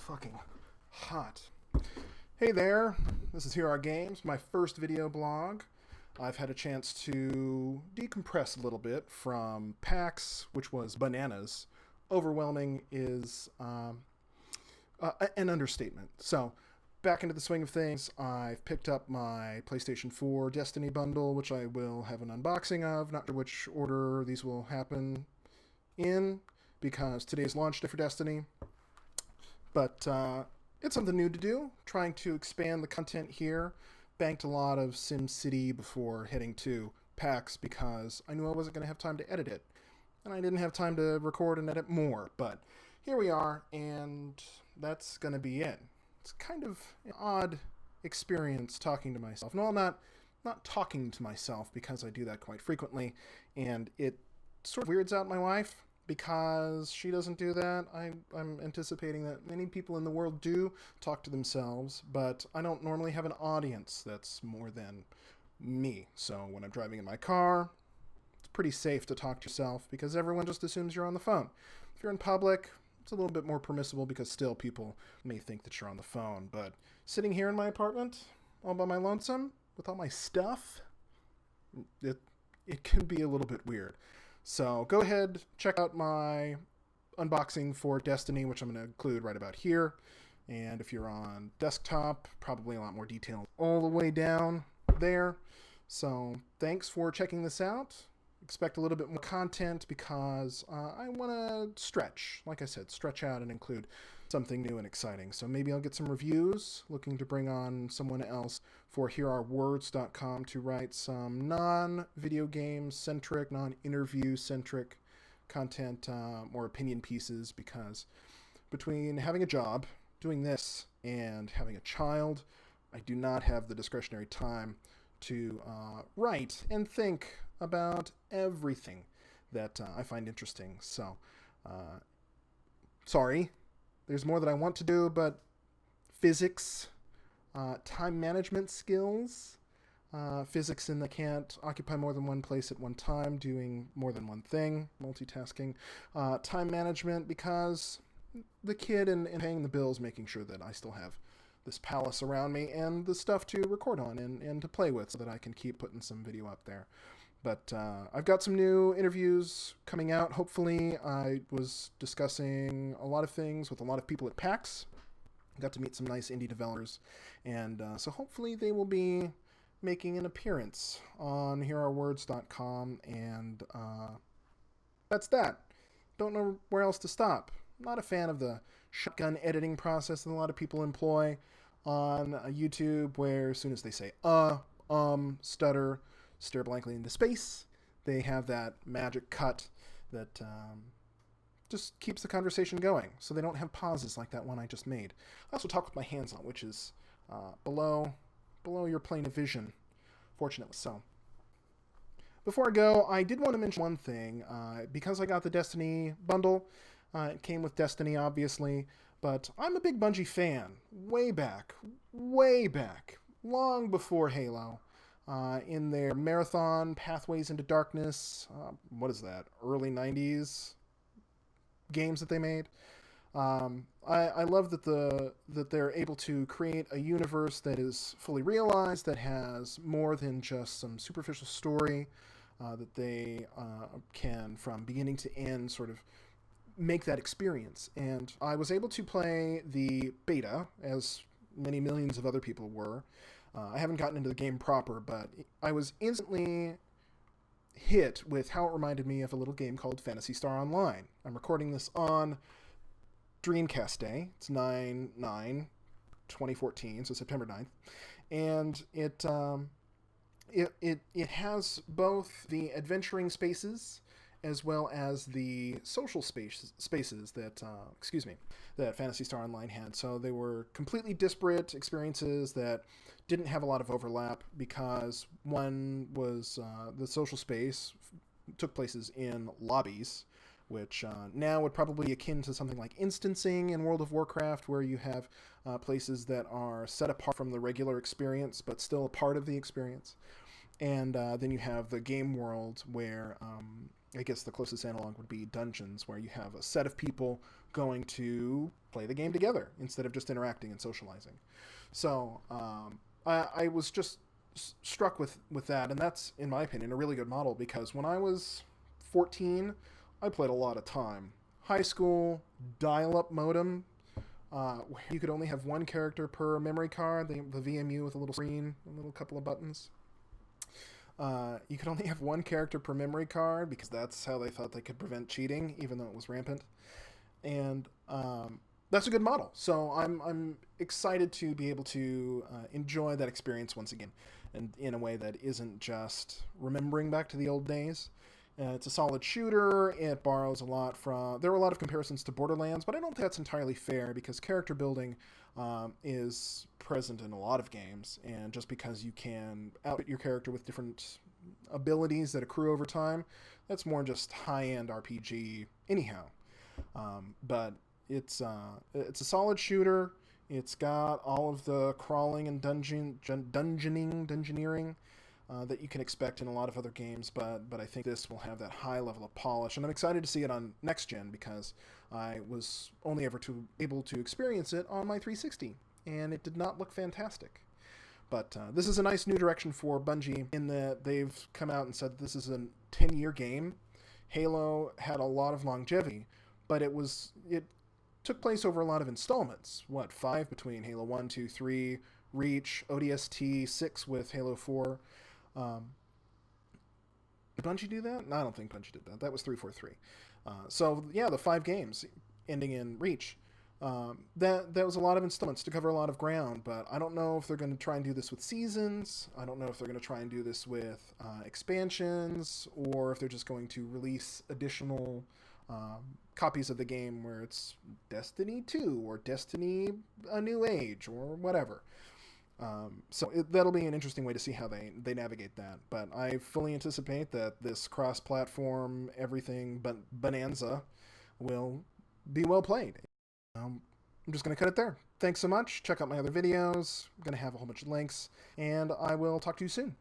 fucking hot. Hey there, this is Here Are Games, my first video blog. I've had a chance to decompress a little bit from PAX, which was bananas. Overwhelming is an understatement. So, back into the swing of things, I've picked up my PlayStation 4 Destiny bundle, which I will have an unboxing of. Not sure which order these will happen in, because today's launch day for Destiny. But it's something new to do, trying to expand the content here. Banked a lot of SimCity before heading to PAX because I knew I wasn't going to have time to edit it. And I didn't have time to record and edit more, but here we are, and that's going to be it. It's kind of an odd experience talking to myself. No, not talking to myself, because I do that quite frequently, and it sort of weirds out my wife because she doesn't do that. I'm anticipating that many people in the world do talk to themselves, but I don't normally have an audience that's more than me. So when I'm driving in my car, it's pretty safe to talk to yourself because everyone just assumes you're on the phone. If you're in public, it's a little bit more permissible because still people may think that you're on the phone. But sitting here in my apartment all by my lonesome with all my stuff, it can be a little bit weird. So go ahead, check out my unboxing for Destiny, which I'm going to include right about here. And if you're on desktop, probably a lot more detail all the way down there. So thanks for checking this out. Expect a little bit more content because I want to stretch, like I said, stretch out and include something new and exciting. So maybe I'll get some reviews, looking to bring on someone else for herearewords.com to write some non-video game centric, non-interview centric content, more opinion pieces, because between having a job, doing this, and having a child, I do not have the discretionary time to write and think about everything that I find interesting. So, sorry. There's more that I want to do, but physics, time management skills, physics in that can't occupy more than one place at one time, doing more than one thing, multitasking, time management because the kid and paying the bills, making sure that I still have this palace around me and the stuff to record on and to play with so that I can keep putting some video up there. But I've got some new interviews coming out. Hopefully, I was discussing a lot of things with a lot of people at PAX. Got to meet some nice indie developers. And so hopefully they will be making an appearance on herearewords.com. And that's that. Don't know where else to stop. Not a fan of the shotgun editing process that a lot of people employ on YouTube, where as soon as they say stutter, stare blankly into space, they have that magic cut that just keeps the conversation going, so they don't have pauses like that one I just made. I also talk with my hands on, which is below your plane of vision, fortunately. So before I go, I did want to mention one thing. Because I got the Destiny bundle, it came with Destiny, obviously, but I'm a big Bungie fan. Way back, long before Halo. In their marathon Pathways into Darkness, what is that, early 90s games that they made. I love that they're able to create a universe that is fully realized, that has more than just some superficial story, that they can, from beginning to end, sort of make that experience. And I was able to play the beta, as many millions of other people were. I haven't gotten into the game proper, but I was instantly hit with how it reminded me of a little game called Phantasy Star Online. I'm recording this on Dreamcast Day. It's 9/9/2014, so September 9th. And it has both the adventuring spaces as well as the social spaces that Phantasy Star Online had. So they were completely disparate experiences that didn't have a lot of overlap, because one was the social space took places in lobbies, which now would probably be akin to something like instancing in World of Warcraft, where you have places that are set apart from the regular experience but still a part of the experience. And then you have the game world, where I guess the closest analog would be dungeons, where you have a set of people going to play the game together instead of just interacting and socializing. So I was just struck with that, and that's, in my opinion, a really good model, because when I was 14, I played a lot of time. High school, dial-up modem, where you could only have one character per memory card, the VMU with a little screen, a little couple of buttons. You could only have one character per memory card because that's how they thought they could prevent cheating, even though it was rampant. And that's a good model. So I'm excited to be able to enjoy that experience once again, and in a way that isn't just remembering back to the old days. It's a solid shooter. It borrows a lot from... There were a lot of comparisons to Borderlands, but I don't think that's entirely fair, because character building is present in a lot of games, and just because you can outfit your character with different abilities that accrue over time, that's more just high-end RPG anyhow. But it's a solid shooter. It's got all of the crawling and dungeoneering that you can expect in a lot of other games, but I think this will have that high level of polish, and I'm excited to see it on next gen, because I was only ever able to experience it on my 360, and it did not look fantastic. But this is a nice new direction for Bungie, in that they've come out and said this is a 10-year game. Halo had a lot of longevity, but it took place over a lot of installments. 5 between Halo 1, 2, 3, Reach, ODST, 6 with Halo 4. Did Bungie do that? No, I don't think Bungie did that. That was 343. So yeah, the 5 games ending in Reach. That was a lot of installments to cover a lot of ground, but I don't know if they're going to try and do this with seasons. I don't know if they're going to try and do this with expansions, or if they're just going to release additional copies of the game where it's Destiny 2 or Destiny A New Age or whatever. That'll be an interesting way to see how they navigate that. But I fully anticipate that this cross-platform everything but bonanza will be well played. I'm just going to cut it there. Thanks so much. Check out my other videos. I'm going to have a whole bunch of links, and I will talk to you soon.